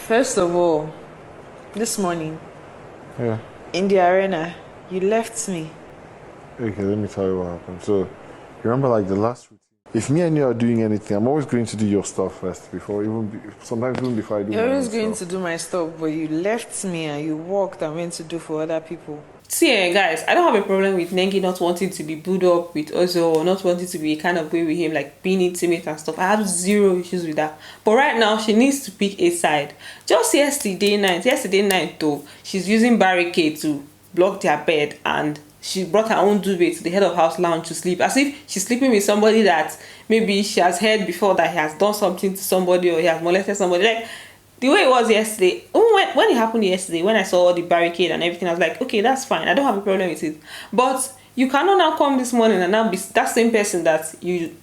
First of all, this morning Yeah. in the arena, you left me. Okay, let me tell you what happened. So, you remember like the last routine? If me and you are doing anything, I'm always going to do your stuff first before sometimes even before I do my You're own always going stuff. to do my stuff, but you left me and you walked and went to do for other people. See, guys, I don't have a problem with Nengi not wanting to be booed up with Ozo or not wanting to be kind of way with him, like being intimate and stuff. I have zero issues with that. But right now, she needs to pick a side. Just yesterday night though, she's using barricade to block their bed, and she brought her own duvet to the head of house lounge to sleep, as if she's sleeping with somebody that maybe she has heard before that he has done something to somebody or he has molested somebody. Like, the way it was yesterday, when it happened yesterday, when I saw the barricade and everything, I was like, okay, that's fine. I don't have a problem with it. But you cannot now come this morning and now be that same person that you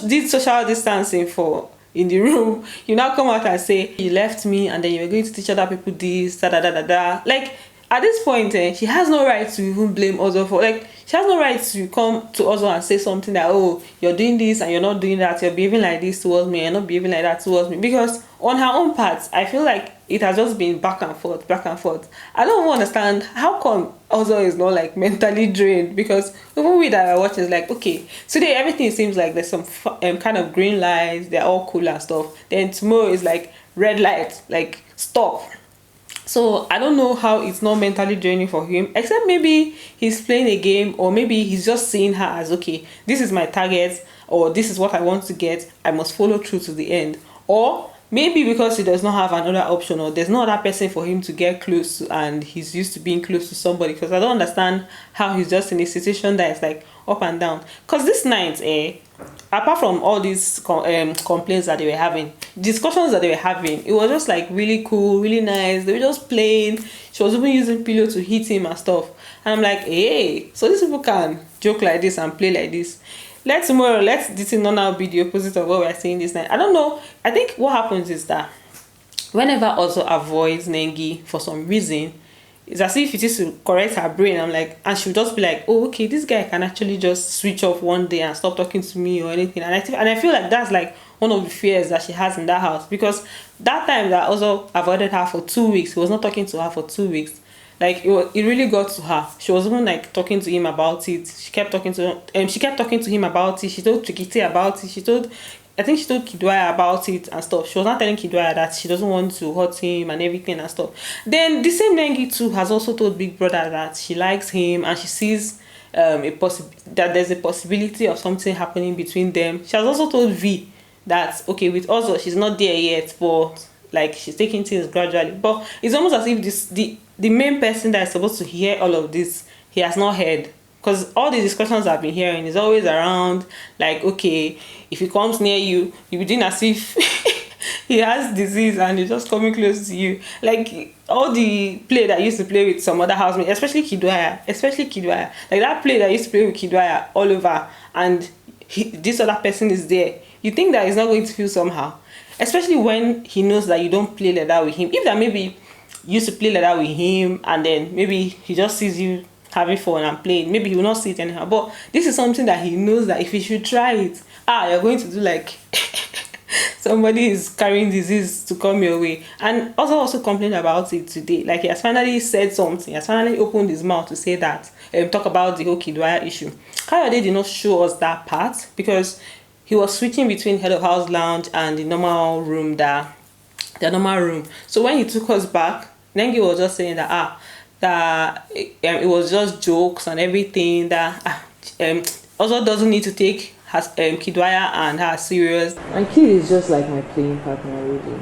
did social distancing for in the room. You now come out and say, you left me and then you were going to teach other people this, da da da da da. Like, at this point, she has no right to even blame Ozo for, like, she has no right to come to Ozo and say something that, oh, you're doing this and you're not doing that, you're behaving like this towards me, you're not behaving like that towards me. Because on her own part, I feel like it has just been back and forth, back and forth. I don't even understand how come Ozo is not like mentally drained, because even we that are watching is like, okay, today everything seems like there's some kind of green lights, they're all cool and stuff. Then tomorrow is like red light, like stop. So I don't know how it's not mentally draining for him, except maybe he's playing a game, or maybe he's just seeing her as, okay, this is my target, or this is what I want to get, I must follow through to the end. Or maybe because he does not have another option, or there's no other person for him to get close to, and he's used to being close to somebody. Because I don't understand how he's just in a situation that is like up and down. Because this night, apart from all these complaints that they were having, discussions that they were having, it was just like really cool, really nice. They were just playing. She was even using pillow to hit him and stuff. And I'm like, hey, so these people can joke like this and play like this. Let this thing not now be the opposite of what we're seeing this night. I don't know. I think what happens is that whenever Ozo avoids Nengi for some reason, it's as if it is to correct her brain. I'm like, and she'll just be like, oh, okay, this guy can actually just switch off one day and stop talking to me or anything. And I feel like that's like one of the fears that she has in that house, because that time that Ozo avoided her for 2 weeks, he was not talking to her for 2 weeks. Like, it really got to her. She was even like talking to him about it. She kept talking to him about it. She told Trikiti about it. I think she told Kiddwaya about it and stuff. She was not telling Kiddwaya that she doesn't want to hurt him and everything and stuff. Then the same Nengi too has also told Big Brother that she likes him and she sees that there's a possibility of something happening between them. She has also told V that, okay, with Ozo, she's not there yet, but like she's taking things gradually. But it's almost as if the main person that is supposed to hear all of this, he has not heard. Because all the discussions I've been hearing is always around, like, okay, if he comes near you, you'll be doing as if he has disease and he's just coming close to you. Like, all the play that I used to play with some other housemates, especially Kiddwaya. Like, that play that I used to play with Kiddwaya all over, and this other person is there. You think that he's not going to feel somehow? Especially when he knows that you don't play like that with him. If that maybe you used to play like that with him, and then maybe he just sees you having fun and playing, maybe he will not see it anyhow. But this is something that he knows that if he should try it, you're going to do like somebody is carrying disease to come your way. And also complained about it today. Like, he has finally said something. He has finally opened his mouth to say that, talk about the whole Kiddwaya issue. Kayode did not show us that part, because he was switching between head of house lounge and the normal room, So when he took us back, Nengi was just saying that it was just jokes and everything, that also doesn't need to take Kiddwaya and her serious. And Kid is just like my playing partner, really.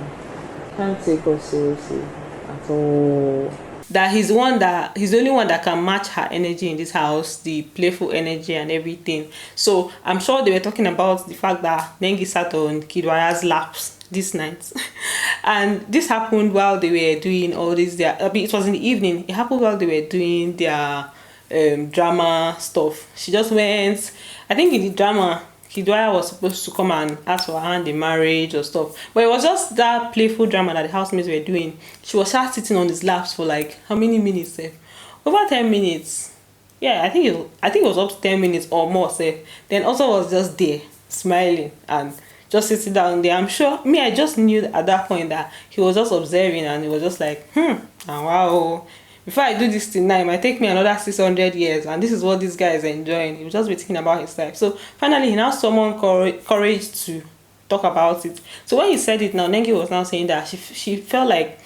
Can't take us seriously at all. That he's the only one that can match her energy in this house, the playful energy and everything. So I'm sure they were talking about the fact that Nengi sat on Kiddwaya's laps this night. And this happened while they were doing all this. It was in the evening. It happened while they were doing their drama stuff. She just went, I think in the drama, Kiddwaya was supposed to come and ask for her hand in marriage or stuff. But it was just that playful drama that the housemates were doing. She was just sitting on his laps for like, how many minutes? Over 10 minutes. Yeah, I think it was up to 10 minutes or more. Then also was just there, smiling and just sitting down there. I'm sure me, I just knew at that point that he was just observing, and he was just like, and wow, before I do this tonight, it might take me another 600 years, and this is what this guy is enjoying. He was just be thinking about his life. So finally, he now summoned courage to talk about it. So when he said it now, Nengi was now saying that she felt like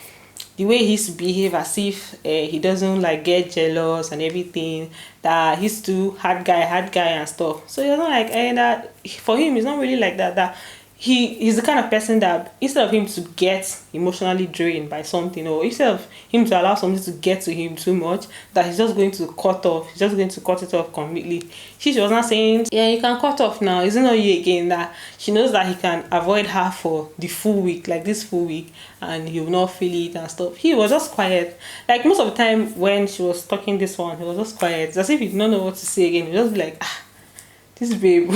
the way he used to behave, as if he doesn't like get jealous and everything, that he's too hard guy and stuff. So you're not like, that for him it's not really like that, that he's the kind of person that instead of him to get emotionally drained by something, or instead of him to allow something to get to him too much, that he's just going to cut it off completely. She was not saying, yeah, you can cut off now, it's not you again, that she knows that he can avoid her for the full week, like this full week, and he will not feel it and stuff. He was just quiet. Like most of the time when she was talking this one, he was just quiet. It's as if he did not know what to say again. He was just be like, this babe,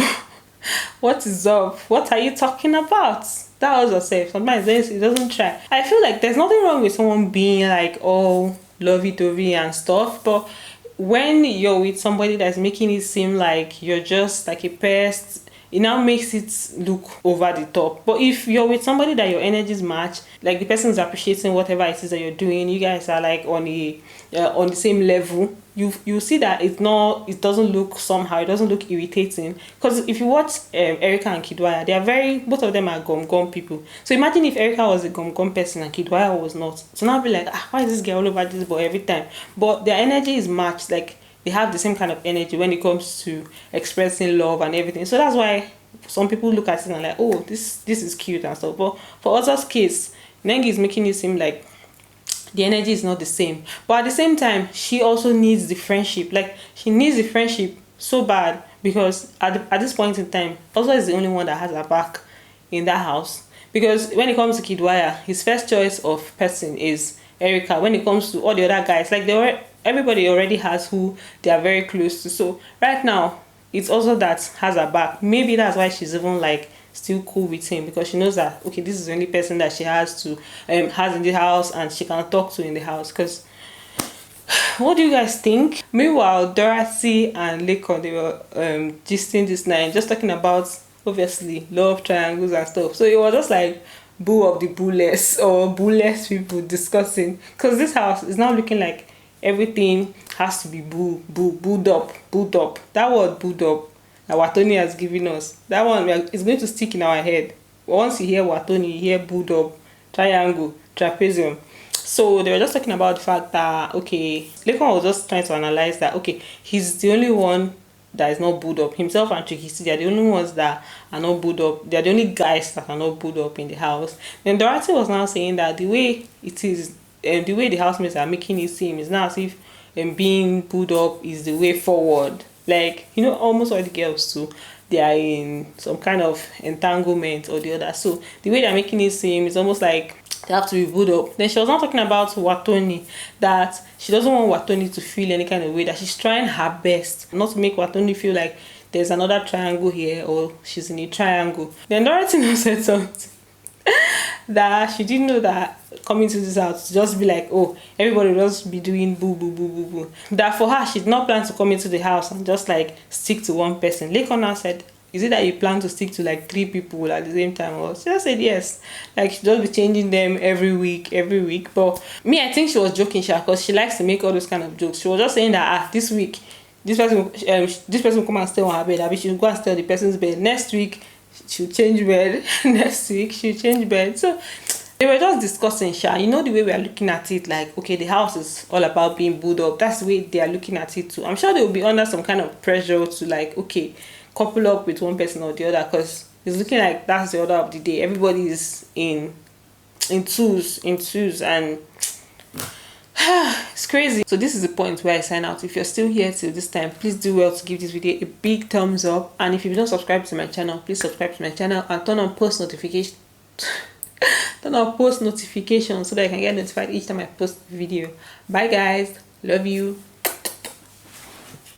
what is up? What are you talking about? That was herself. Sometimes he doesn't try. I feel like there's nothing wrong with someone being like all lovey-dovey and stuff, but when you're with somebody that's making it seem like you're just like a pest, it now makes it look over the top. But if you're with somebody that your energies match, like the person is appreciating whatever it is that you're doing, you guys are like on the same level, you see that it doesn't look somehow, it doesn't look irritating. Because if you watch Erica and Kiddwaya, they are both of them are gum people. So imagine if Erica was a gum person and Kiddwaya was not. So now be like, why is this girl all over this boy every time? But their energy is matched. Like they have the same kind of energy when it comes to expressing love and everything. So that's why some people look at it and like, oh, this is cute and stuff. But for others' case, Nengi is making it seem like the energy is not the same. But at the same time, she also needs the friendship. Like she needs the friendship so bad, because at this point in time, Ozo is the only one that has her back in that house. Because when it comes to Kiddwaya, his first choice of person is Erica. When it comes to all the other guys, like everybody already has who they are very close to. So right now, it's also that has her back. Maybe that's why she's even like still cool with him, because she knows that okay, this is the only person that she has in the house and she can talk to in the house. Because what do you guys think? Meanwhile, Dorothy and Laycon, they were gisting this night, just talking about obviously love triangles and stuff. So it was just like boo of the boolless or boolless people discussing, because this house is now looking like everything has to be booed up. That word booed up that Watoni has given us, that one is going to stick in our head. Once you hear Watoni, you hear booed up, triangle, trapezium. So they were just talking about the fact that okay, Laycon was just trying to analyze that okay, he's the only one that is not booed up. Himself and Trikisi, they're the only ones that are not booed up. They're the only guys that are not booed up in the house. Then Dorothy was now saying that the way it is, the way the housemates are making it seem is now as if being booed up is the way forward. Like, you know, almost all the girls too, they are in some kind of entanglement or the other. So the way they're making it seem is almost like they have to be booed up. Then she was not talking about Watoni, that she doesn't want Watoni to feel any kind of way, that she's trying her best not to make Watoni feel like there's another triangle here or she's in a triangle. Then Dorothy said something that she didn't know that coming to this house to just be like, oh, everybody will just be doing boo boo boo boo boo. That for her, she did not plan to come into the house and just like stick to one person. Laycon now said, is it that you plan to stick to like 3 people at the same time? Or she just said yes, like she just be changing them every week. But me, I think she was joking, because she likes to make all those kind of jokes. She was just saying that this week this person will come and stay on her bed. I mean, she'll go and stay on the person's bed. Next week she'll change bed. Next week she'll change bed. So they were just discussing, you know, the way we are looking at it, like okay, the house is all about being booed up. That's the way they are looking at it too. I'm sure they will be under some kind of pressure to like, okay, couple up with one person or the other, because it's looking like that's the order of the day. Everybody is in twos, and it's crazy. So this is the point where I sign out. If you're still here till this time, please do well to give this video a big thumbs up, and if you've not subscribed to my channel, please subscribe to my channel and turn on post notification so that I can get notified each time I post a video. Bye guys, love you.